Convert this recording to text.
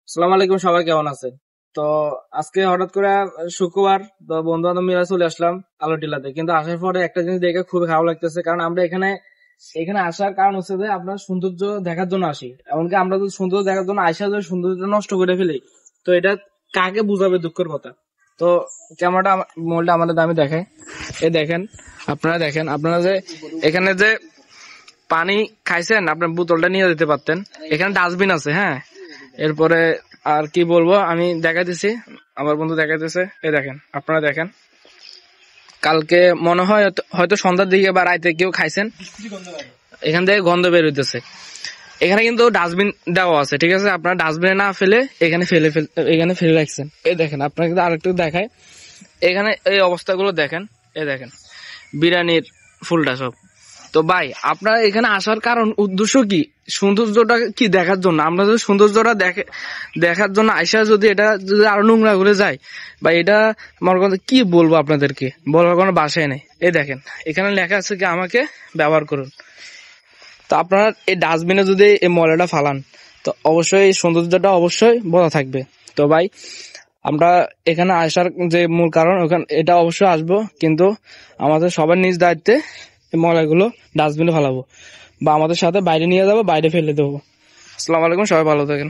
আসসালামু আলাইকুম, সবাই কেমন আছেন? তো আজকে হঠাৎ করে শুক্রবার, তো বন্ধু বান্ধব মিলে চলে আসলাম আলো টিলাতে। কিন্তু আসার পরে একটা জিনিস দেখে খুবই খারাপ লাগতেছে, কারণ আমরা এখানে এখানে আসার কারণ হচ্ছে যে আপনার সৌন্দর্য দেখার জন্য আসি। এমনকি আমরা যদি সৌন্দর্য দেখার জন্য আসা যদি সৌন্দর্য নষ্ট করে ফেলি, তো এটা কাকে বুঝাবে? দুঃখের কথা। তো ক্যামেরাটা মোবাইলটা আমাদের দামি দেখায়। এ দেখেন, আপনারা যে এখানে যে পানি খাইছেন, আপনার বোতলটা নিয়ে যেতে পারতেন। এখানে ডাস্টবিন আছে, হ্যাঁ। এরপরে আর কি বলবো, আমি দেখাইতেছি, আমার বন্ধু দেখাইতেছে। এই দেখেন, আপনারা দেখেন, কালকে মনে হয় হয়তো সন্ধ্যার দিকে বা রাইতে কেউ খাইছেন, এখান থেকে গন্ধ বের হইতেছে। এখানে কিন্তু ডাস্টবিন দেওয়া আছে, ঠিক আছে? আপনারা ডাস্টবিনে না ফেলে এখানে ফেলে রাখছেন। এই দেখেন, আপনারা কিন্তু আরেকটু দেখায়, এখানে এই অবস্থাগুলো দেখেন। এই দেখেন, বিরিয়ানির ফুলটা সব। তো ভাই, আপনার এখানে আসার কারণ উদ্দেশ্য কি? সৌন্দর্যটা কি দেখার জন্য? আমরা যদি সৌন্দর্যটা দেখার জন্য আইসা যদি এটা যদি আরো নোংরা করে যায়, বা এটা আমার কথা কি বলবো আপনাদেরকে, বলার কোনো ভাষাই নেই। এই দেখেন, এখানে লেখা আছে কি আমাকে ব্যবহার করুন। তো আপনারা এই ডাস্টবিনে যদি এই ময়লাটা ফালান, তো অবশ্যই এই সৌন্দর্যটা অবশ্যই বজায় থাকবে। তো ভাই, আমরা এখানে আসার যে মূল কারণ, ওখানে এটা অবশ্যই আসবো, কিন্তু আমাদের সবার নিজ দায়িত্বে এই ময়লাগুলো ডাস্টবিনে ফেলাবো, বা আমাদের সাথে বাইরে নিয়ে যাবো, বাইরে ফেলে দেবো। আসসালামু আলাইকুম, সবাই ভালো থাকেন।